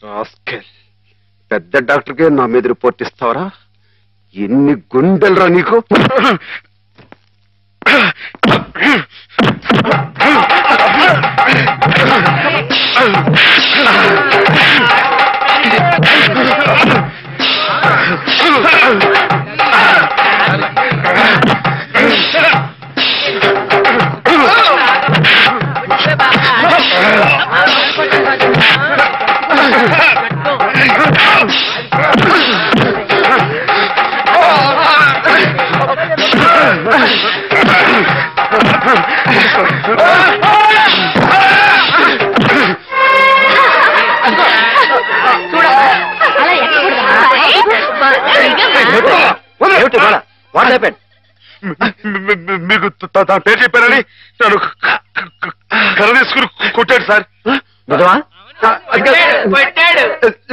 Rascal. పెద్ద డాక్టర్కే నా మీద రిపోర్ట్ ఇస్తావరా? ఎన్ని గుండెలరా నీకు? మీకు తన పేరు చెప్పారని నన్ను కర్ర తీసుకుని కొట్టాడు సార్.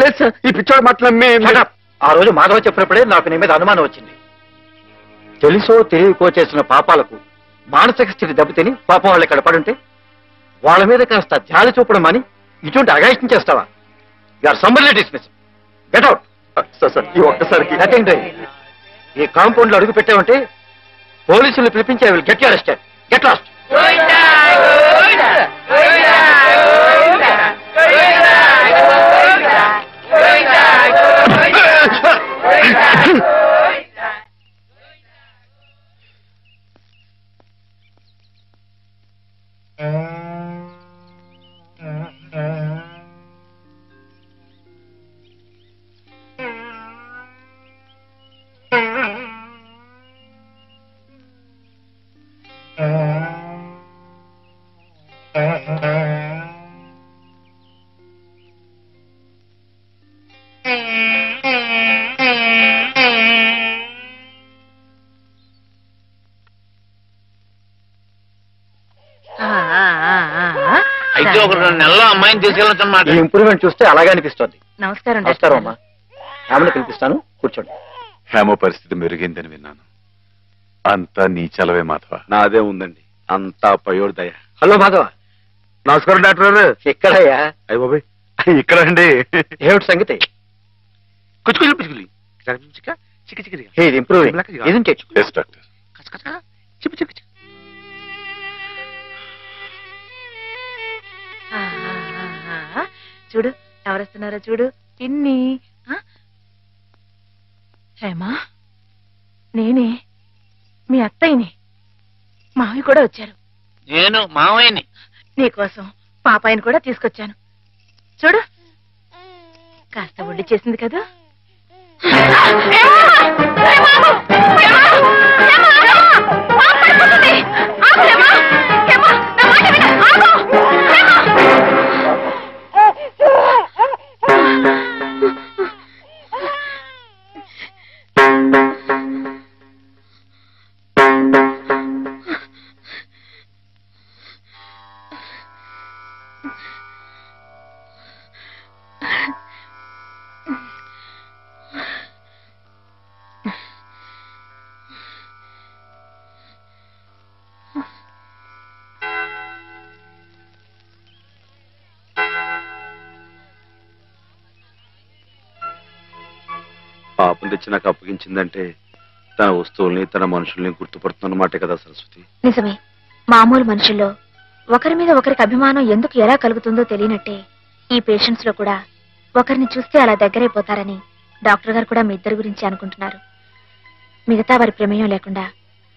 లేదు సార్, ఈ పిచ్చోడు మాట్లాడి ఆ రోజు మాధవ చెప్పినప్పుడే నాకు నీ మీద అనుమానం వచ్చింది. తెలుసో తెలియకో చేసిన పాపాలకు మానసిక స్థితి దెబ్బతిని పాపం వాళ్ళు ఇక్కడ పడుంటే వాళ్ళ మీద కాస్త జాలి చూపడం అని ఇటువంటి అగాయిష్టం చేస్తావా? You are summarily dismiss. Get out. Sir ఈ ఒక్కసారికి నథింగ్ డూయింగ్. ఈ కాంపౌండ్ లో అడుగు పెట్టామంటే పోలీసులు పిలిపించి I will get you arrested. Get lost. అయితే ఒక 2 నెలల్లో అమ్మాయిని తీసుకెళ్ళొచ్చన్నమాట. ఈ ఇంప్రూవ్మెంట్ చూస్తే అలాగే అనిపిస్తోంది. నమస్కారం. నమస్కారం అమ్మా. హేమను పిలిపిస్తాను, కూర్చోండి. హేమ పరిస్థితి మెరుగైందని విన్నాను. అంతా నీ చలవే మాధవ. నాదే ఉందండి, అంతా పయోడు దయ. హలో మాధవ. నమస్కారం డాక్టర్ గారు. ఎక్కడయ్యా? అయ్య బాబాయ్, ఇక్కడ అండి. ఏమిటి సంగతి? చూడు ఎవరొస్తున్నారో చూడు. పిన్ని. హేమా, నేనే మీ అత్తయ్యని. మావి కూడా వచ్చారు. నేను మావయ్యని. నీకోసం పాపాయిని కూడా తీసుకొచ్చాను. చూడు, కాస్త ఒళ్ళి చేసింది కదా. పాపం తెచ్చి నాకు అప్పగించిందంటే తన వస్తువుల్ని తన మనుషుల్ని గుర్తుపడుతున్నమాటే కదా సరస్వతి. నిజమే. మామూలు మనుషుల్లో ఒకరి మీద ఒకరికి అభిమానం ఎందుకు ఎలా కలుగుతుందో తెలియనట్టే ఈ పేషెంట్స్ లో కూడా ఒకరిని చూస్తే అలా దగ్గరైపోతారని డాక్టర్ గారు కూడా మీ ఇద్దరి గురించి అనుకుంటున్నారు. మిగతా వారి ప్రమేయం లేకుండా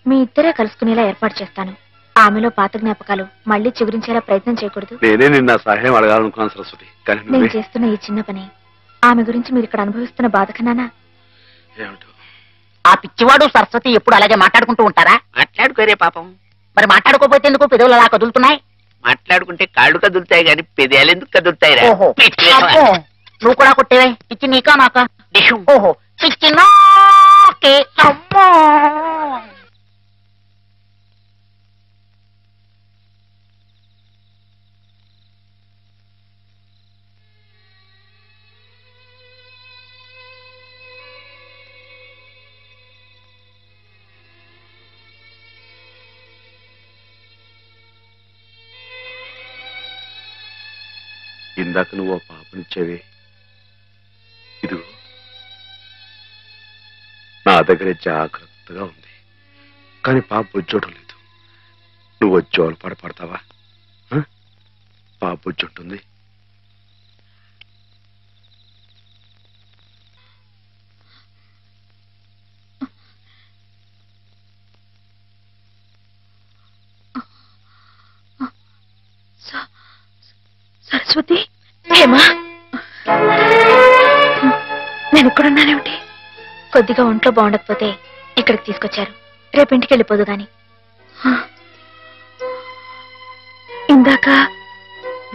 మీ ఇద్దరే కలుసుకునేలా ఏర్పాటు చేస్తాను. ఆమెలో పాత జ్ఞాపకాలు మళ్లీ చిగురించేలా ప్రయత్నం చేయకూడదు. నేనే నిన్న సహాయం అడగాలనుకున్నాను సరస్వతి. నేను చేస్తున్న ఈ చిన్న పని ఆమె గురించి మీరు ఇక్కడ అనుభవిస్తున్న బాధ కన్నానా? ఆ పిచ్చివాడు సరస్వతి ఎప్పుడు అలాగే మాట్లాడుకుంటూ ఉంటారా? మాట్లాడుకోరే పాపం. మరి మాట్లాడుకోపోతే ఎందుకు పెదవులు అలా కదులుతున్నాయి? మాట్లాడుకుంటే కాళ్ళు కదులుతాయి గాని పెదాలు ఎందుకు కదులుతాయిరా? నువ్వు కూడా కొట్టేవే. పిచ్చి నీకా మాకా? ఓహో, పిచ్చి నాకే. అమ్మో, ఇందాక నువ్వు పాపనిచ్చేవి నా దగ్గరే జాగ్రత్తగా ఉంది. కానీ పాప బొజ్జోటం లేదు. నువ్వు వచ్చి పడతావా? పాప బొజ్జుంటుంది. సరస్వతి, హేమా, నేను ఇక్కడున్నానేమిటి? కొద్దిగా ఒంట్లో బాగుండకపోతే ఇక్కడికి తీసుకొచ్చారు. రేపు ఇంటికి వెళ్ళిపోదు గాని. ఇందాక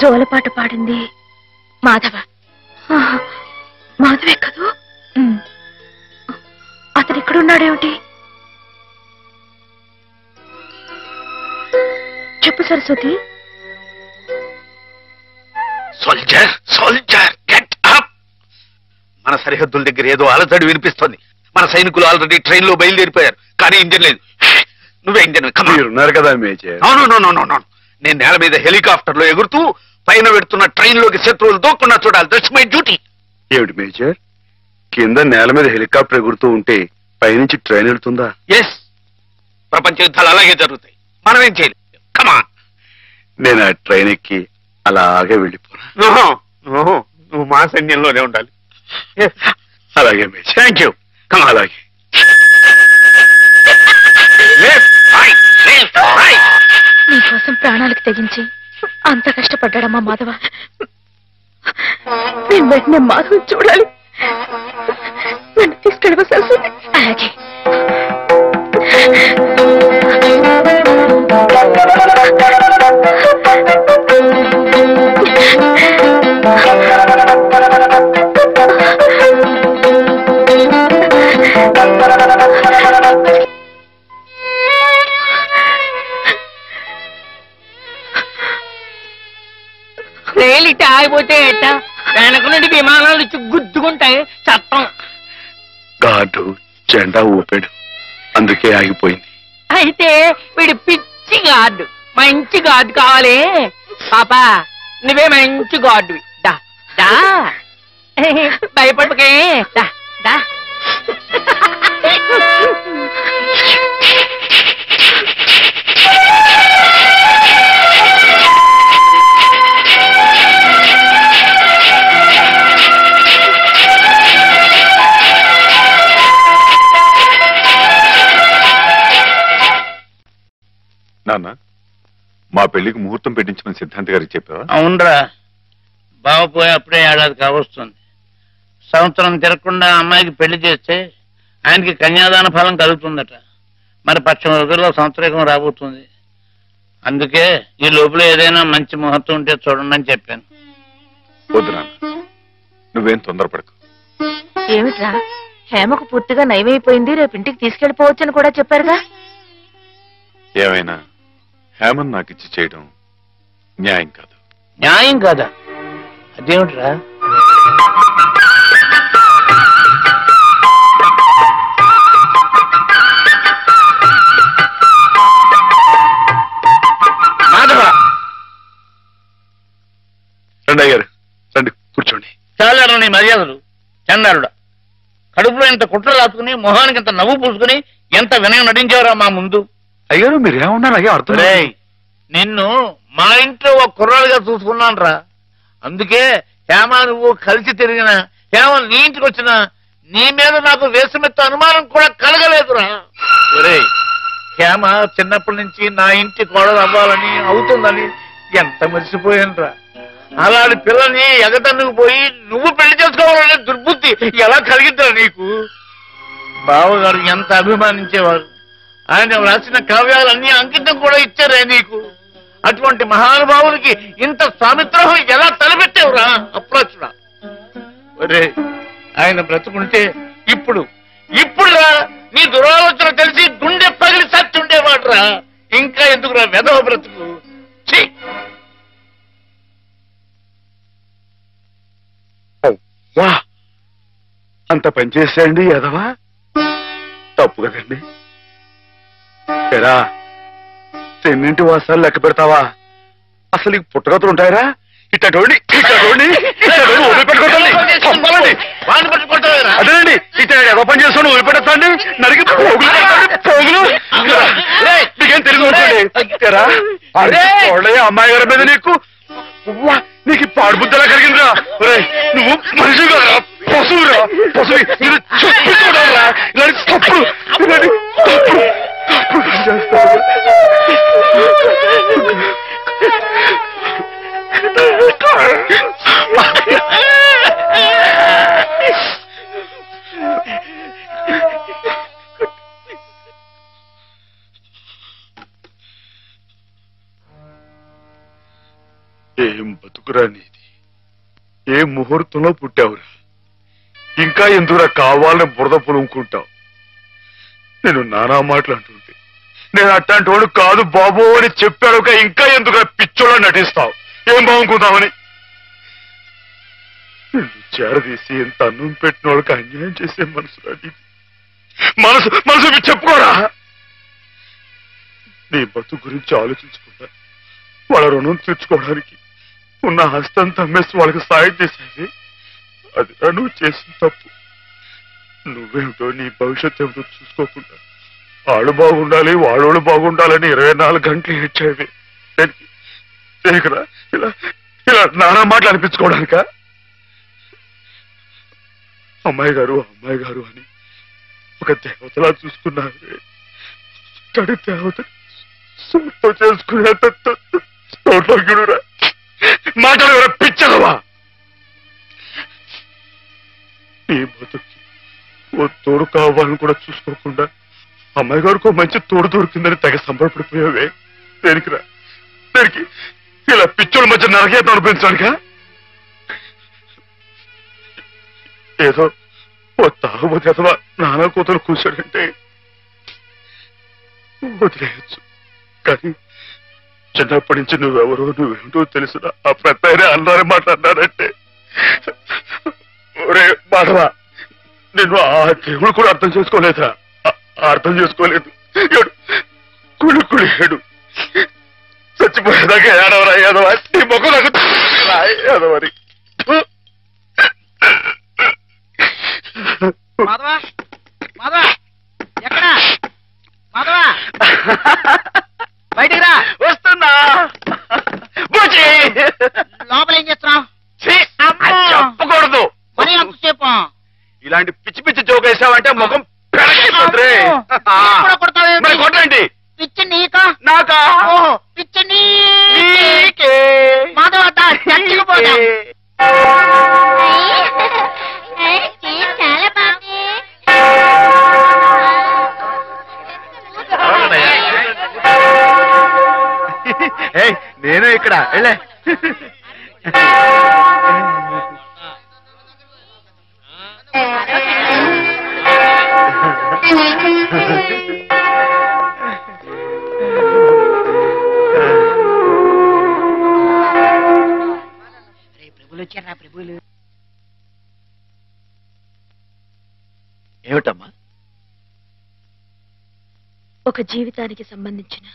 జోలపాట పాడింది మాధవ. మాధవే కదూ? అతను ఇక్కడున్నాడేమిటి? చెప్పు Saraswati. Soldier, soldier, get up. మన సరిహద్దుల దగ్గర ఏదో అలజడి వినిపిస్తోంది. మన సైనికులు ఆల్రెడీ ట్రైన్ లో బయలుదేరిపోయారు, కానీ ఇంజన్ లేదు. నువ్వే ఇంజన్. ఉన్నారు కదా మేజర్. నేను నేల మీద హెలికాప్టర్ లో ఎగురుతూ పైన పెడుతున్న ట్రైన్ లోకి శత్రువులు దూకుండా చూడాలి. That's my duty. ఏమిటి మేజర్, కింద నేల మీద హెలికాప్టర్ ఎగురుతూ ఉంటే పైనుంచి ట్రైన్ వెళ్తుందా? ఎస్, ప్రపంచ యుద్ధాలు అలాగే జరుగుతాయి. మనం ఏం చేయలేదు. కమాన్. నేను ఆ ట్రైన్ ఎక్కి అలాగే వెళ్ళిపోనా? నువ్వు మా సైన్యంలోనే ఉండాలి. అలాగే మేజర్. Thank you. కమాన్. అలాగే. నీకోసం ప్రాణాలకు తెగించి అంత కష్టపడ్డాడమ్మా మాధవ. నేను వెంటనే మాధవ చూడాలి. నన్ను తీసుకెళ్ళవ సరస్వతి? అలాగే. రైలు ఇట్ట ఆగిపోతే ఎట్ట? వెనక నుండి విమానాలు వచ్చి గుద్దుకుంటాయి. చట్టం. గార్డు జెండా ఊపాడు, అందుకే ఆగిపోయింది. అయితే వీడు పిచ్చి గార్డు. మంచి గార్డు కావాలి. పాపా, నువ్వే మంచి గార్డువి. దా దా, భయపడకే. దా దా. నాన్న, మా పెళ్లికి ముహూర్తం పెట్టించమని సిద్ధాంత్ గారికి చెప్పావా? అవునరా, బావ పోయి అప్పుడే ఏడాది కావస్తుంది. సంవత్సరం తిరగకుండా అమ్మాయికి పెళ్లి చేస్తే ఆయనకి కన్యాదాన ఫలం కలుగుతుందట. మరి పక్షం రోజుల్లో సంవత్సరం రాబోతుంది. అందుకే ఈ లోపల ఏదైనా మంచి ముహూర్తం ఉంటే చూడండి అని చెప్పాను. వద్దు నాన్న, నువ్వేం తొందరపడకు. ఏమిట్రా, హేమకు పూర్తిగా నయమైపోయింది, రేపు ఇంటికి తీసుకెళ్లిపోవచ్చని కూడా చెప్పారుగా. ఏమైనా హేమన్ నాకిచ్చి చేయడం న్యాయం కాదు. న్యాయం కాదా? అదేమిట్రా? రండి అయ్యారు, రండి కూర్చోండి. చాలారా నీ మర్యాదలు. చండారుడా, కడుపులో ఇంత కుట్ర రాసుకుని మొహానికి ఇంత నవ్వు పూసుకుని ఎంత వినయం నటించావురా మా ముందు. అయ్యారు మీరేమన్నారు? అయ్యా అర్థం. నిన్ను మా ఇంట్లో ఒక కుర్రాలుగా చూసుకున్నాను రా. అందుకే హేమ నువ్వు కలిసి తిరిగిన, హేమ నీ ఇంటికి వచ్చినా నీ మీద నాకు వేసమెత్త అనుమానం కూడా కలగలేదురా. ఒరే, హేమ చిన్నప్పటి నుంచి నా ఇంటి కోడలు అవ్వాలని, అవుతుందని ఎంత మర్చిపోయాను రా. అలాంటి పిల్లని ఎగతన్నుకు పోయి నువ్వు పెళ్లి చేసుకోవాలనే దుర్బుద్ధి ఎలా కలిగిద్దా నీకు? బావగారు ఎంత అభిమానించేవారు. ఆయన రాసిన కావ్యాలన్నీ అంకితం కూడా ఇచ్చారే నీకు. అటువంటి మహానుభావులకి ఇంత స్వామిత్రోహం ఎలా తలపెట్టావురా అప్రాచుడా? ఒరే, ఆయన బ్రతుకుంటే ఇప్పుడురా నీ దురాలోచన తెలిసి గుండె పగిలి సత్తుండేవాడు రా. ఇంకా ఎందుకురా వెధవ బ్రతుకు? అంత పనిచేసేయండి ఎదవా, తప్పు కదండి. ఎరా, తెన్నింటి వాసాలు లెక్క పెడతావా? అసలు నీకు పుట్టగతులు ఉంటాయరా? ఇట్టండి అదేనండి, ఇట్ట పని చేస్తాను వదిలిపెట్టండి నరికి పోగులు నీకేం తెలుగు అమ్మాయి గారి మీద నీకు నీకు పాడుబుద్ధలా కలిగిందిరా నువ్వు మనిషిగా పశువురా పశువు నేను చెప్పుకోవడారా ఇలాంటి తప్పుడు ఇలాంటి తప్పుడు చేస్తాను ఏం బతుకురా నీది ఏ ముహూర్తంలో పుట్టావురా ఇంకా ఎందుకురా కావాలని బురద పులుముకుంటావు నేను నానా మాటలు అంటుంటే నేను అట్లాంటి వాడు కాదు బాబు అని చెప్పాడు ఇంకా ఎందుకురా పిచ్చోళ్ళ నటిస్తావు ఏం బాగుంకుందామని నిన్ను చేరదీసి ఎంత అన్నం పెట్టిన వాళ్ళకి అన్యాయం చేసే మనసురా నీది మనసు మనసు చెప్పుకోరా నీ బతుకు గురించి ఆలోచించకుండా వాళ్ళ రుణం తీర్చుకోవడానికి ఉన్న హస్తం తమ్మేసి వాళ్ళకి సాయం చేసేది అది నువ్వు చేసిన తప్పు నువ్వేమిటో నీ భవిష్యత్తు ఏమిటో చూసుకోకుండా వాడు బాగుండాలి వాడోళ్ళు బాగుండాలని 24 గంటలు ఏడ్చేవి దేనికరా ఇలా ఇలా నానా మాటలు అనిపించుకోవడానిక అమ్మాయి గారు అని ఒక దేవతలా చూసుకున్నారు తడి దేవత సొంతం చేసుకునే తోటలోకిడురా మాటలు ఎవరో పిచ్చదవా నీ బతుకి ఓ తోడు కావాలని కూడా చూసుకోకుండా అమ్మాయి గారికి మంచి తోడు దొరికిందని తెగ సంబరపడిపోయావే దేనికిరా దేనికి ఇలా పిచ్చోళ్ళ మధ్య నరకేత అనిపించానుగా ఏదో ఓ తాగుబోతే అథవా నానా కూతురు కూర్చోడంటే వదిలేయచ్చు కానీ చిన్నప్పటి నుంచి నువ్వెవరో నువ్వేమిటో తెలుసునా ఆ పెద్ద అన్నారే మాట్లాడినాడంటే ఒరే మాధవా నిన్ను ఆ దేవుడు కూడా అర్థం చేసుకోలేదా అర్థం చేసుకోలేదు కుడి కుడి ఏడు చచ్చిపోయేదాకా ఏడవరా ఏదవా నీ మొక్క ఏదవరి బయటికి రా వస్తున్నా లోపల ఏం చేస్తున్నావు చెప్పకూడదు మరి అంతసేపు ఇలాంటి పిచ్చి పిచ్చి జోక్ వేసావంటే ముఖం పెరగైపోతుంది మరి కొట్టండి పిచ్చి నీకా నాకా పిచ్చి నీకే మాధవ చాలా బాగుంది నేను ఇక్కడ వెళ్ళే ప్రభులు వచ్చారా ప్రభులు ఏమిటమ్మా ఒక జీవితానికి సంబంధించిన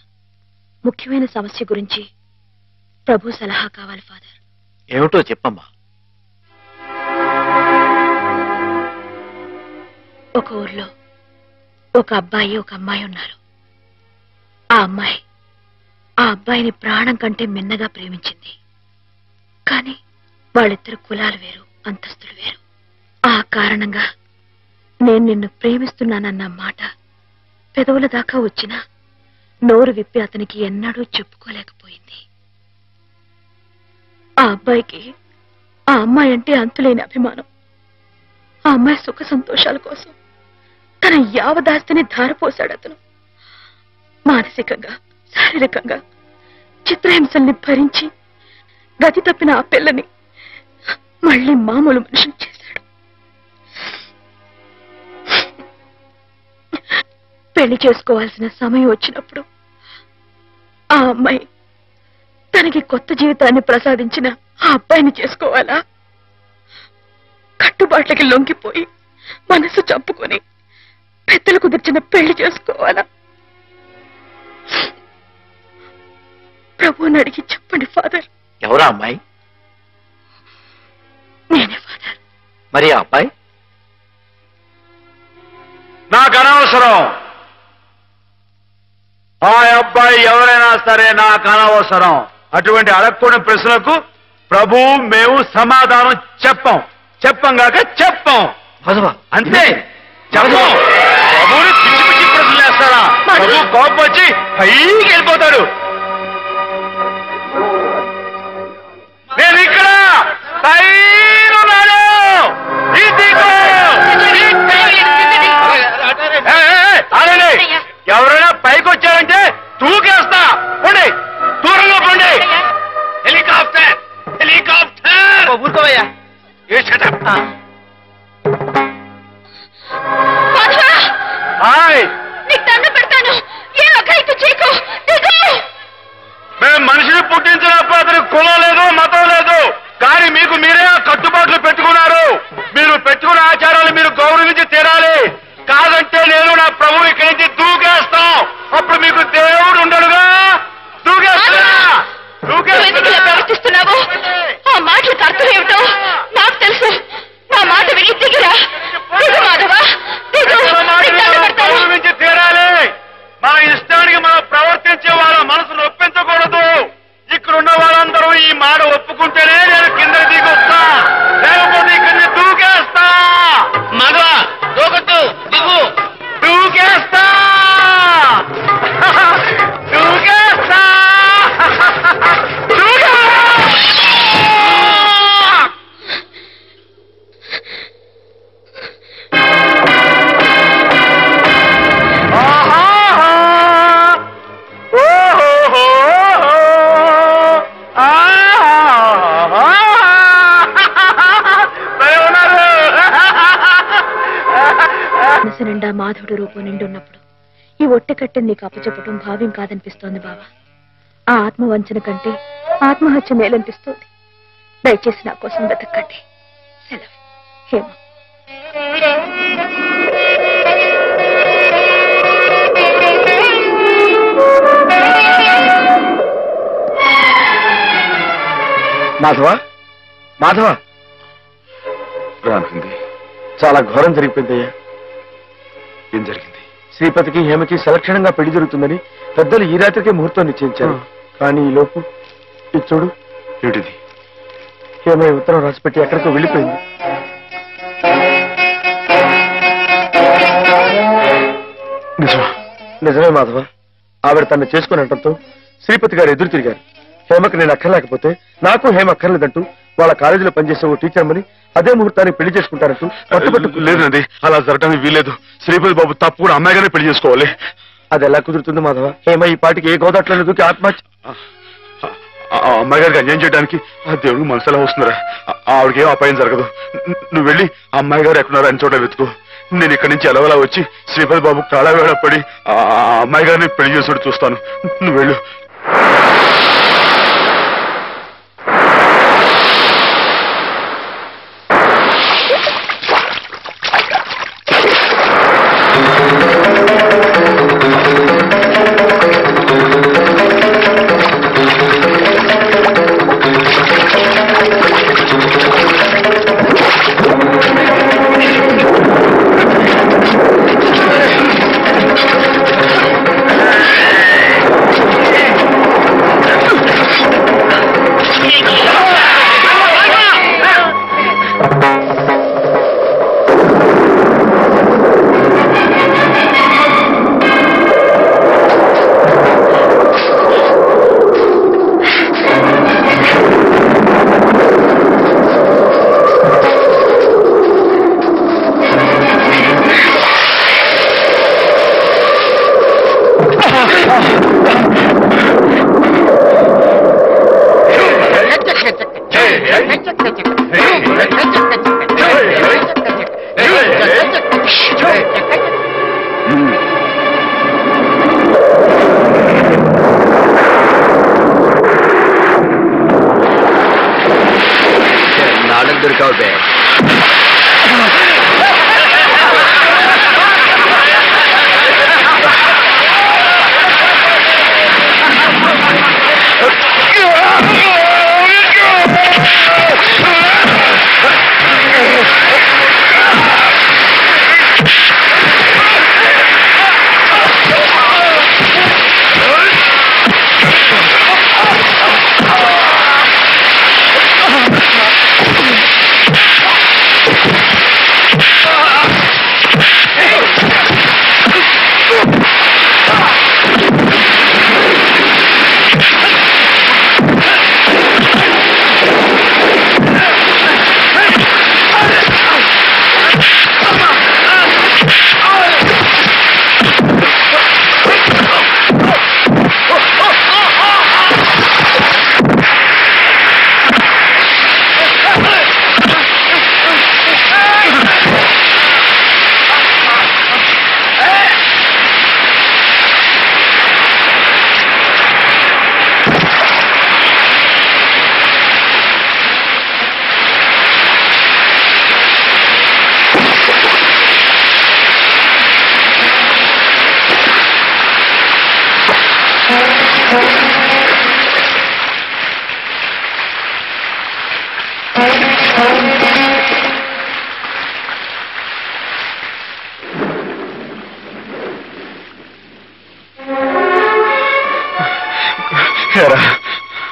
ముఖ్యమైన సమస్య గురించి ప్రభు సలహా కావాలి ఫాదర్ ఏమిటో చెప్పమ్మా ఒక ఊర్లో ఒక అబ్బాయి ఒక అమ్మాయి ఉన్నారు ఆ అమ్మాయి ఆ అబ్బాయిని ప్రాణం కంటే మిన్నగా ప్రేమించింది కానీ వాళ్ళిద్దరు కులాలు వేరు అంతస్తులు వేరు ఆ కారణంగా నేను నిన్ను ప్రేమిస్తున్నానన్న మాట పెదవుల దాకా వచ్చినా నోరు విప్పి అతనికి ఎన్నడూ చెప్పుకోలేకపోయింది ఆ అబ్బాయికి ఆ అమ్మాయి అంటే అంతులేని అభిమానం ఆ అమ్మాయి సుఖ సంతోషాల కోసం తన యావదాస్తిని ధారపోశాడు అతను మానసికంగా శారీరకంగా చిత్రహింసల్ని భరించి గతి తప్పిన ఆ పిల్లని మళ్ళీ మామూలు మనిషిని చేశాడు పెళ్లి చేసుకోవాల్సిన సమయం వచ్చినప్పుడు ఆ అమ్మాయి తనకి కొత్త జీవితాన్ని ప్రసాదించిన ఆ అబ్బాయిని చేసుకోవాలా కట్టుబాట్లకి లొంగిపోయి మనసు చంపుకొని పెద్దలు కుదిర్చిన పెళ్లి చేసుకోవాలా ప్రభువుని అడిగి చెప్పండి ఫాదర్ ఎవరా అమ్మాయి నేనే ఫాదర్ మరి ఆ అబ్బాయి నాకు అనవసరం. ఆ అబ్బాయి ఎవరైనా సరే నాకు అనవసరం. అటువంటి అడగకూడని ప్రశ్నలకు ప్రభు మేము సమాధానం చెప్పంగాక చెప్పం. అంతే చెప్పం. ప్రభుని పిచ్చి పిచ్చి ప్రశ్నలు వేస్తారా? ప్రభు కోపం వచ్చి పైకి వెళ్ళిపోతాడు. నేను ఇక్కడ పైనున్నాను. ఎవరైనా పైకి వచ్చారంటే తూకేస్తా. పోండి, దూరంగా పోండి. Helicopter helicopter. ఊరుకోవయ్యా. మేము మనిషిని పుట్టించినప్పుడు అతనికి కులం లేదు, మతం లేదు. కానీ మీకు మీరే కట్టుబాట్లు పెట్టుకున్నారు. మీరు పెట్టుకున్న ఆచారాలు మీరు గౌరవించి తీరాలి. కాదంటే నేను నా ప్రభు ఇక్కడి నుంచి దూకేస్తాం. అప్పుడు మీకు దేవుడు ఉండడుగా. ప్రవర్తిస్తున్నావు. ఆ మాటలకు అర్థం ఏమిటో నాకు తెలుసు. నా మాట వెళ్ళి దిగిరా. గౌరవించి తీరాలి. మన ఇష్టానికి మనం ప్రవర్తించే వాళ్ళ మనసును ఒప్పించకూడదు. ఇక్కడున్న వాళ్ళందరూ ఈ మాట ఒప్పుకుంటేనే నేను కింద దిగొస్తా, లేకపోతే ఇక్కడిని దూకేస్తా. మగ దూకొద్దు, దిగు. దూకేస్తా దూకేస్తా. మనసు నిండా మాధవుడు రూపం నిండున్నప్పుడు ఈ ఒట్టె కట్టెని నీకు అప్పచెప్పటం భావ్యం కాదనిపిస్తోంది బావా. ఆ ఆత్మవంచన కంటే ఆత్మహత్య మేలనిపిస్తోంది. దయచేసి నా కోసం బతకండి. సెలవు. హేమ. మాధవ మాధవ, రానుంది. చాలా ఘోరం జరిగిపోయిందయ్యా. ఏం జరిగింది? శ్రీపతికి హేమకి సలక్షణంగా పెళ్లి జరుగుతుందని పెద్దలు ఈ రాత్రికే ముహూర్తం నిశ్చయించారు. కానీ ఈ లోపు ఇది చూడు. ఏమిటిది? హేమ ఈ ఉత్తరం రాసిపెట్టి ఎక్కడికో వెళ్ళిపోయింది. నిజమే మాధవ. ఆవిడ తను చేసుకుని అనడంతో శ్రీపతి గారు ఎదురు తిరిగారు. హేమకి నేను అక్కర్లేకపోతే నాకు హేమ అక్కర్లేదంటూ వాళ్ళ కాలేజీలో పనిచేసే ఓ టీచర్మని అదే ముహూర్తాన్ని పెళ్లి చేసుకుంటారంటూ పట్టుబట్టు. లేదండి, అలా జరగడానికి వీలేదు. శ్రీపతి బాబు తప్పు కూడా అమ్మాయిగానే పెళ్లి చేసుకోవాలి. అది ఎలా కుదురుతుంది మాధవ? హేమ ఈ పాటికి ఏ గోదాట్లోనే దూకి ఆత్మహత్య. అమ్మాయి గారికి అన్యాయం చేయడానికి ఆ దేవుడికి మనసు ఎలా వస్తున్నారా? ఆవిడకేం అపాయం జరగదు. నువ్వు వెళ్ళి అమ్మాయి గారు ఎక్కడున్నారా అని చోట వెతుకు. నేను ఇక్కడి నుంచి ఎలవలా వచ్చి శ్రీపతి బాబు కాళవేళ పడి ఆ అమ్మాయి గారిని పెళ్లి చేసుడు చూస్తాను. నువ్వు వెళ్ళు.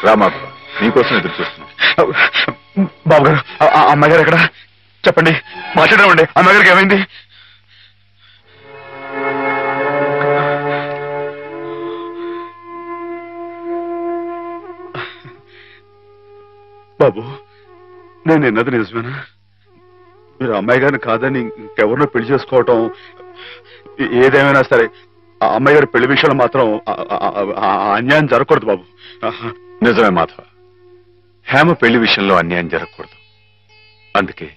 రామా, నీకోసం ఎదురు చూస్తున్నాం. బాబు గారు, అమ్మాయి గారు ఎక్కడ? చెప్పండి, మాట్లాడమండి. అమ్మాయి గారికి ఏమైంది? బాబు, నేను విన్నది నిజమేనా? మీరు అమ్మాయి గారిని కాదని ఇంకెవరినో పెళ్లి చేసుకోవటం, ఏదేమైనా సరే ఆ అమ్మాయి గారి పెళ్లి విషయంలో మాత్రం అన్యాయం జరగకూడదు బాబు. నిజమే మాధవ, హేమ పెళ్లి విషయంలో అన్యాయం జరగకూడదు. అందుకే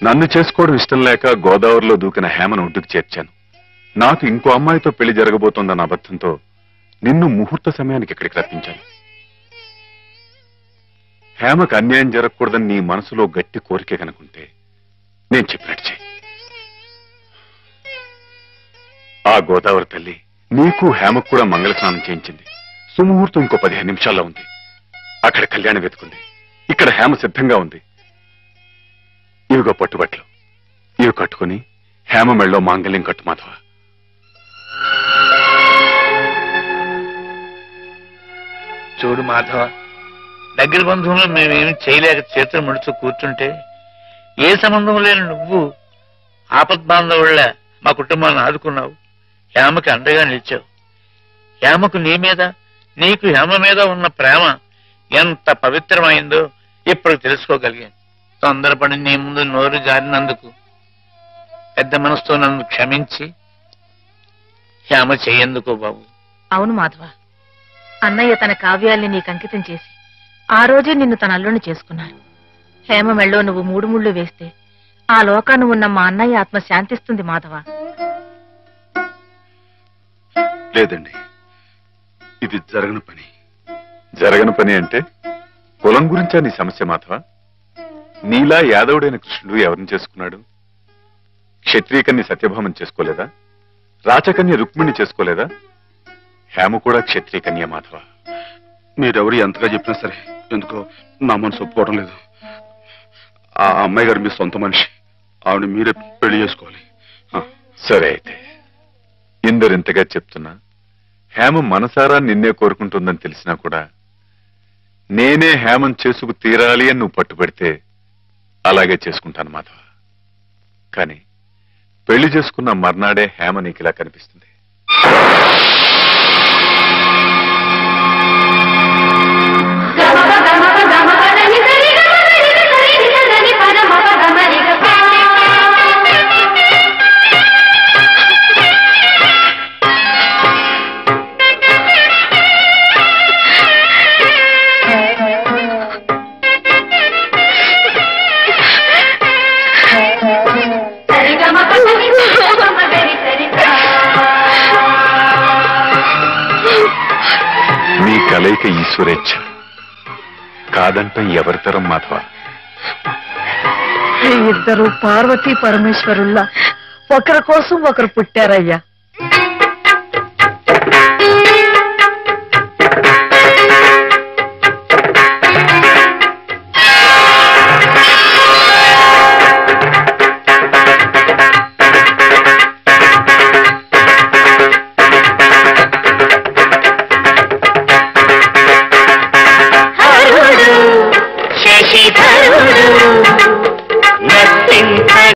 నన్ను చేసుకోవడం ఇష్టం లేక గోదావరిలో దూకిన హేమను ఒడ్డుకు చేర్చాను. నాకు ఇంకో అమ్మాయితో పెళ్లి జరగబోతోందన్న అబద్ధంతో నిన్ను ముహూర్త సమయానికి ఇక్కడికి రప్పించాను. హేమకు అన్యాయం జరగకూడదని నీ మనసులో గట్టి కోరిక కనుకుంటే నేను చెప్పినట్టు చెయ్యి. ఆ గోదావరి తల్లి నీకు హేమకు కూడా మంగళ స్నానం చేయించింది. సుముహూర్తం ఇంకో 15 నిమిషాల్లో ఉంది. అక్కడ కళ్యాణం వెతుకుంది. ఇక్కడ హేమ సిద్ధంగా ఉంది. ఇవిగో పట్టుబట్లు, ఇవి కట్టుకుని హేమ మెళ్ళలో మాంగళ్యం కట్టు మాధవ. చూడు మాధవ, దగ్గర బంధువులు మేమేమి చేయలేక చేతులు ముడుచు కూర్చుంటే ఏ సంబంధం లేని నువ్వు ఆపద్బాంధవుళ్ళ మా కుటుంబాన్ని ఆదుకున్నావు. హేమకి అండగా నిలిచావు. హేమకు నీ మీద, నీకు హేమ మీద ఉన్న ప్రేమ ఎంత పవిత్రమైందో ఇప్పుడు తెలుసుకోగలిగాను. తొందరపడి నీ ముందు నోరు జారినందుకు పెద్ద మనసుతో నన్ను క్షమించి హేమ చెయ్యేందుకో బాబు. అవును మాధవ, అన్నయ్య తన కావ్యాల్ని నీకు అంకితం చేసి ఆ రోజే నిన్ను తన అల్లుని చేసుకున్నారు. హేమ మెళ్ళో నువ్వు 3 ముళ్ళు వేస్తే ఆ లోకాన్ని ఉన్న మా అన్నయ్య ఆత్మ శాంతిస్తుంది మాధవ. లేదండి, ఇది జరగని పని. జరగని పని అంటే కులం గురించా నీ సమస్య మాధవ? నీలా యాదవుడైన కృష్ణుడు ఎవరిని చేసుకున్నాడు? క్షత్రియకన్య సత్యభామం చేసుకోలేదా? రాచకన్య రుక్మిణి చేసుకోలేదా? హేమ కూడా క్షత్రియకన్య మాధవ. మీరెవరు ఎంతగా చెప్పినా సరే ఎందుకో నా మనసు ఒప్పుకోవడం లేదు. ఆ అమ్మాయి గారు మీ సొంత మనిషి, ఆవిడ మీరే పెళ్లి చేసుకోవాలి. సరే అయితే, ఇందరింతగా చెప్తున్నా హేమ మనసారా నిన్నే కోరుకుంటుందని తెలిసినా కూడా నేనే హేమం చేసుకు తీరాలి అని నువ్వు పట్టుబడితే అలాగే చేసుకుంటాను మాధవ. కానీ పెళ్లి చేసుకున్న మర్నాడే హేమ నీకు ఇలా కనిపిస్తుంది. నీ కలయిక ఈశ్వరేచ్ఛ, కాదంటే ఎవరితరం మాధవ? ఇద్దరు పార్వతీ పరమేశ్వరుల్లా ఒకరి కోసం ఒకరు పుట్టారయ్యా.